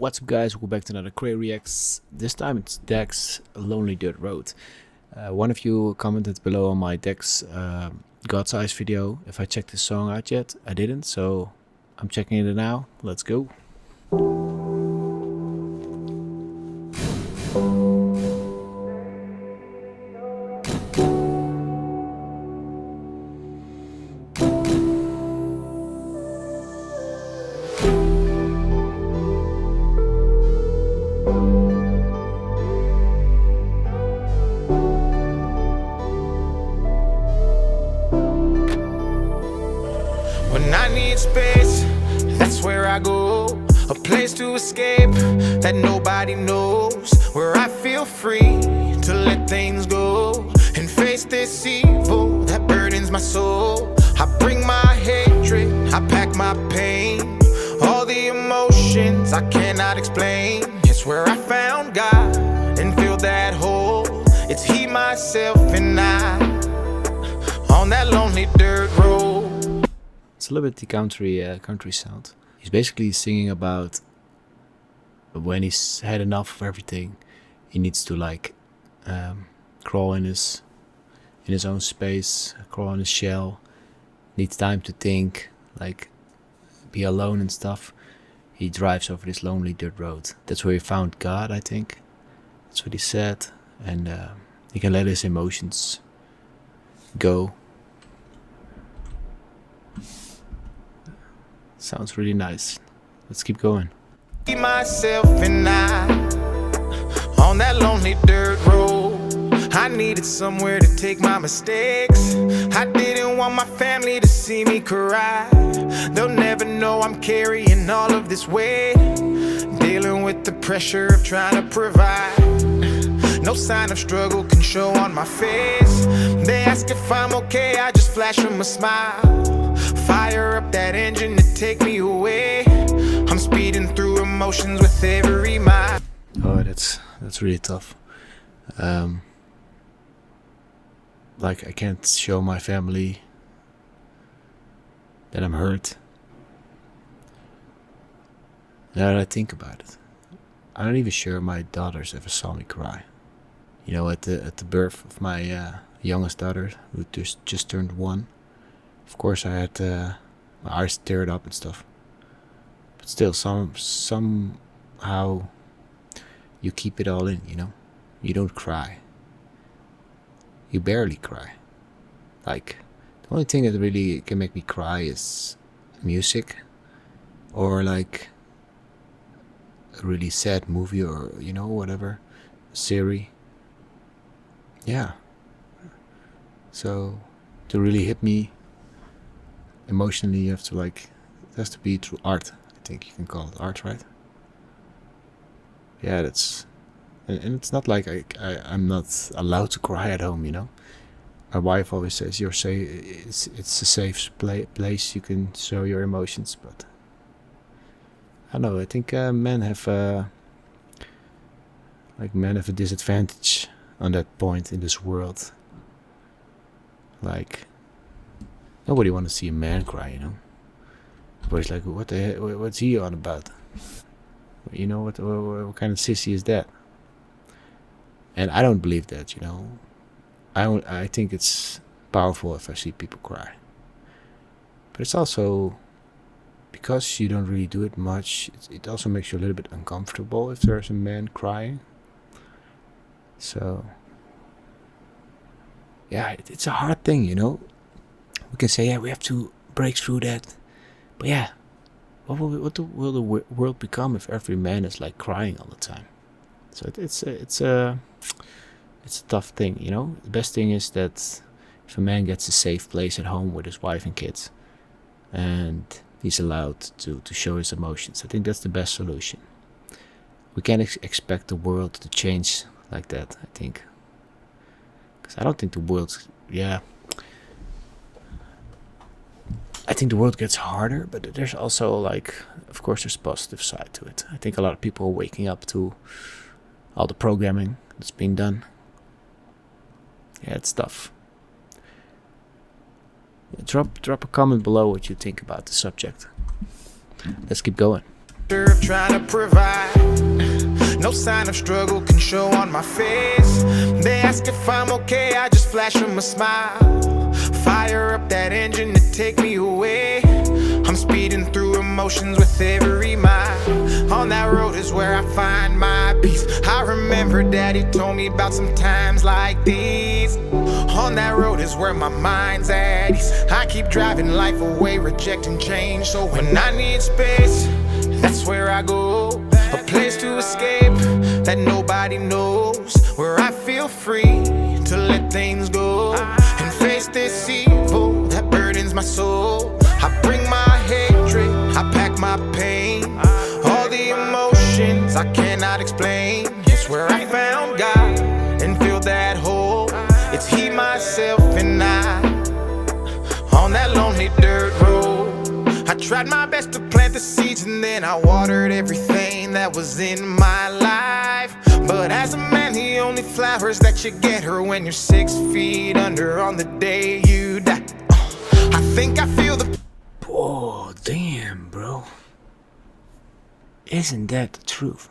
What's up, guys? Welcome back to another Krayreacts. This time it's Dex Lonely Dirt Road. One of you commented below on my Dex God's Eyes video if I checked this song out yet. I didn't, so I'm checking it now. Let's go. When I need space, that's where I go. A place to escape that nobody knows. Where I feel free to let things go and face this evil that burdens my soul. I bring my hatred, I pack my pain, all the emotions I cannot explain. It's where I found God and filled that hole. It's He, myself, and I on that lonely dirt road. It's a little bit the country sound. He's basically singing about when he's had enough of everything, he needs to like crawl in his own space, crawl in his shell, needs time to think, like be alone and stuff. He drives over this lonely dirt road. That's where he found God, I think. That's what he said, and he can let his emotions go. Sounds really nice. Let's keep going. Myself and I on that lonely dirt road. I needed somewhere to take my mistakes. I didn't want my family to see me cry. They'll never know I'm carrying all of this weight, dealing with the pressure of trying to provide. No sign of struggle can show on my face. They ask if I'm okay, I just flash them a smile. Fire up that engine to take me away. I'm speeding through emotions with every mile. Oh, that's really tough. Like I can't show my family that I'm hurt. Now that I think about it, I'm not even sure my daughters ever saw me cry. You know, at the birth of my youngest daughter, who just turned 1. Of course, I had my eyes teared up and stuff. But still, somehow you keep it all in, you know? You don't cry. You barely cry. Like, the only thing that really can make me cry is music. Or like a really sad movie, or, you know, whatever. A series. Yeah. So, to really hit me emotionally, you have to like, it has to be through art. I think you can call it art, right? Yeah, that's, and it's not like I'm not allowed to cry at home, you know. My wife always says you're safe. It's a safe place you can show your emotions, but I don't know. I think men have a disadvantage on that point in this world. Like, nobody wants to see a man cry, you know. Everybody's like, what the heck, what's he on about? You know, what kind of sissy is that? And I don't believe that, you know. I think it's powerful if I see people cry. But it's also, because you don't really do it much, it also makes you a little bit uncomfortable if there's a man crying. So, yeah, it's a hard thing, you know. We can say, yeah, we have to break through that. But yeah, what will the world become if every man is like crying all the time? So it's a tough thing, you know. The best thing is that if a man gets a safe place at home with his wife and kids, and he's allowed to show his emotions, I think that's the best solution. We can't expect the world to change like that, I think. Because I don't think the world's, yeah, I think the world gets harder, but there's also like, of course, there's positive side to it. I think a lot of people are waking up to all the programming that's being done. Yeah, it's tough. Drop a comment below what you think about the subject. Let's keep going. Of trying to provide. No sign of struggle can show on my face. They ask if I'm okay, I just flash them a smile. Fire up that engine to take me away. I'm speeding through emotions with every mile. On that road is where I find my peace. I remember Daddy told me about some times like these. On that road is where my mind's at ease. I keep driving life away, rejecting change. So when I need space, that's where I go. A place to escape that nobody knows. Where I feel free to let things go and face this evil that burdens my soul. I bring my hatred, I pack my pain. All the emotions I cannot explain. It's where I found God and filled that hole. It's He, myself, and I on that lonely dirt road. I tried my best to plant the seeds and then I watered everything that was in my life. But as a man, the only flowers that you get are when you're 6 feet under on the day you die. I think I feel the... Oh, damn, bro. Isn't that the truth?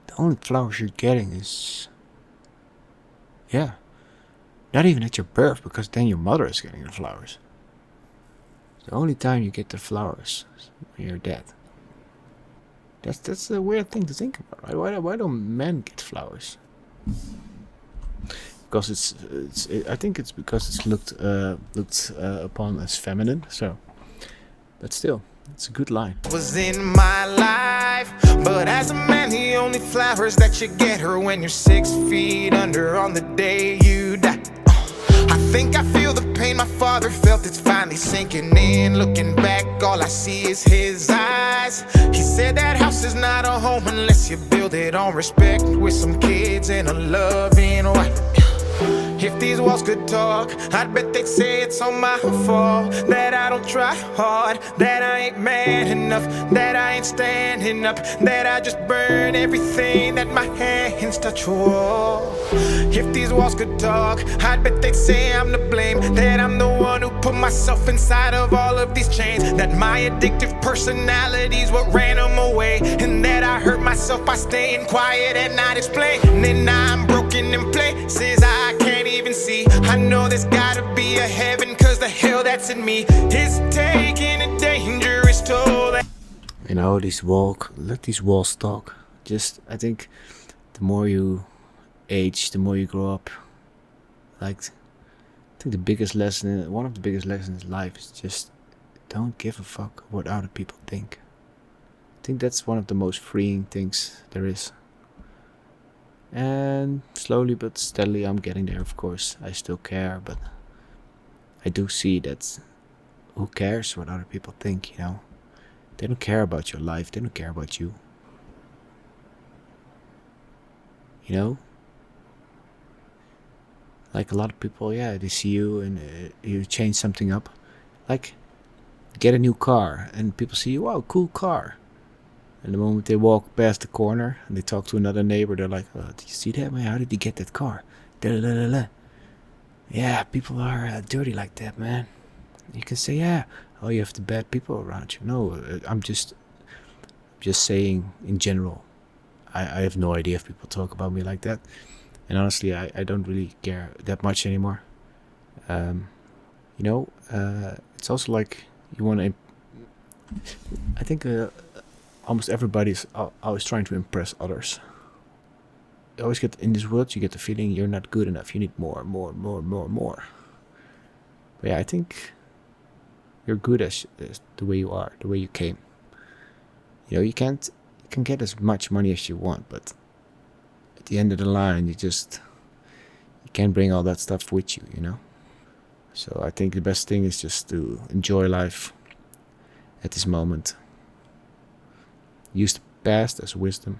The only flowers you're getting is... Yeah. Not even at your birth, because then your mother is getting the flowers. The only time you get the flowers is when you're dead. That's a weird thing to think about, right? Why don't men get flowers? Because I think it's because it's looked upon as feminine. So, but still, it's a good line. Was in my life, but as a man, the only flowers that you get are when you're 6 feet under on the day you die. I think I feel the pain my father felt, it's finally sinking in. Looking back, all I see is his eyes. He said that house is not a home unless you build it on respect, with some kids and a loving wife. If these walls could talk, I'd bet they'd say it's all my fault. That I don't try hard, that I ain't man enough, that I ain't standing up, that I just burn everything that my hands touch. Whoa. If these walls could talk, I'd bet they'd say I'm to blame, that I'm the one who put myself inside of all of these chains, that my addictive personality's what ran them away, and that I hurt myself by staying quiet and not explaining. And I'm broken in places I can't even see. I know there's gotta be a heaven, cause the hell that's in me is taking a dangerous toll. You know, let these walls talk. I think the more you age, the more you grow up. Like, I think one of the biggest lessons in life is just don't give a fuck what other people think. I think that's one of the most freeing things there is. And slowly but steadily I'm getting there, of course. I still care, but I do see that who cares what other people think, you know? They don't care about your life, they don't care about you. You know? Like a lot of people, yeah, they see you and you change something up. Like, get a new car and people see you, wow, cool car. And the moment they walk past the corner and they talk to another neighbor, they're like, oh, did you see that, man? How did he get that car? Da-da-da-da-da. Yeah, people are dirty like that, man. You can say, yeah, oh, you have the bad people around you. No, I'm just saying in general. I have no idea if people talk about me like that. And honestly, I don't really care that much anymore. You know, it's also like you want to... I think... almost everybody's always trying to impress others. You always get in this world, you get the feeling you're not good enough. You need more. But yeah, I think you're good as the way you are, the way you came. You know, you can get as much money as you want, but at the end of the line, you can't bring all that stuff with you, you know. So I think the best thing is just to enjoy life at this moment. Use the past as wisdom,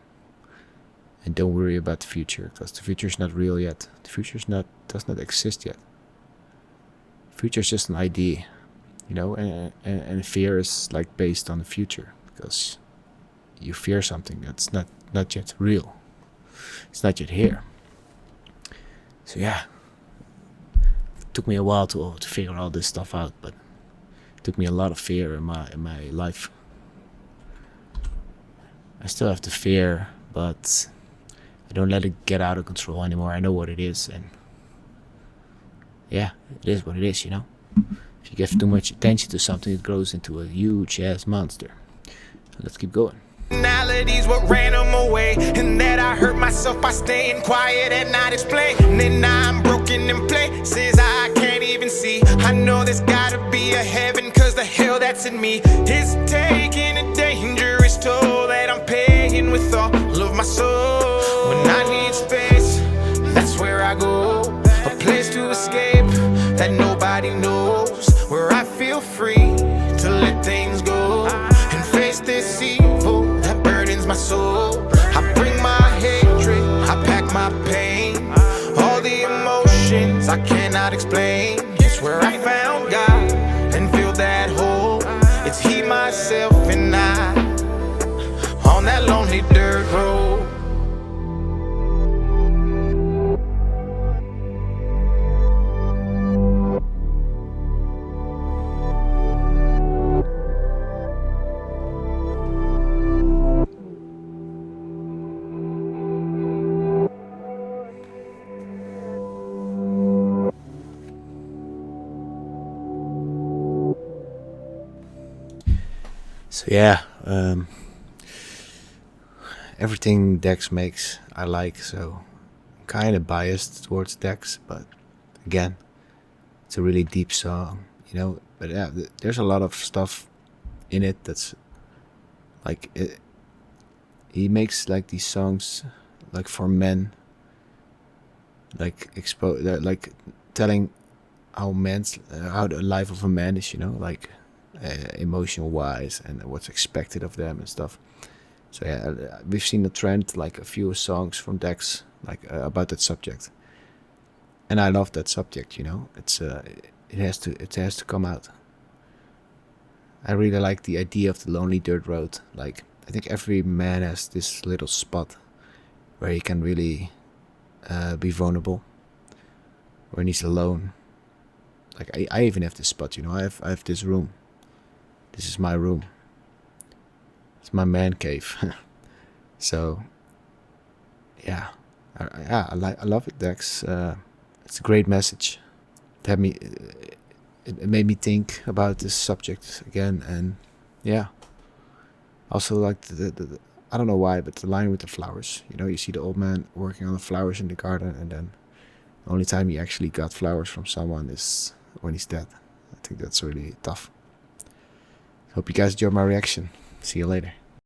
and don't worry about the future, because the future is not real yet. The future does not exist yet. The future is just an idea, you know, and fear is like based on the future, because you fear something that's not yet real. It's not yet here. So yeah, it took me a while to figure all this stuff out, but it took me a lot of fear in my life. I still have the fear, but I don't let it get out of control anymore. I know what it is, and yeah, it is what it is, you know? If you give too much attention to something, it grows into a huge ass monster. Let's keep going. Personalities what ran them away, and that I hurt myself by staying quiet and not explaining. I'm broken in places I can't even see. I know there's gotta be a heaven, cause the hell that's in me is taking a dangerous toll that I'm paying with all of my soul. When I need space, that's where I go. A place to escape that nobody knows, where I feel free to let things go and face this evil that burdens my soul. I bring my hatred, I pack my pain, all the emotions I cannot explain. It's where I found God and filled that hole. It's He, myself, and I on that lonely dirt road. So yeah, everything Dex makes I like, so I'm kind of biased towards Dex, but again, it's a really deep song, you know. But yeah, there's a lot of stuff in it that's like he makes like these songs like for men, like like telling how the life of a man is, you know, like emotional wise and what's expected of them and stuff. So yeah, we've seen a trend, like a few songs from Dex, like about that subject, and I love that subject. You know, it has to come out. I really like the idea of the lonely dirt road. Like, I think every man has this little spot where he can really be vulnerable, when he's alone. Like I even have this spot. You know, I have this room. This is my room. It's my man cave. So yeah, I love it, Dex. It's a great message. It made me think about this subject again, and yeah. Also like the I don't know why, but the line with the flowers. You know, you see the old man working on the flowers in the garden, and then the only time he actually got flowers from someone is when he's dead. I think that's really tough. Hope you guys enjoyed my reaction. See you later.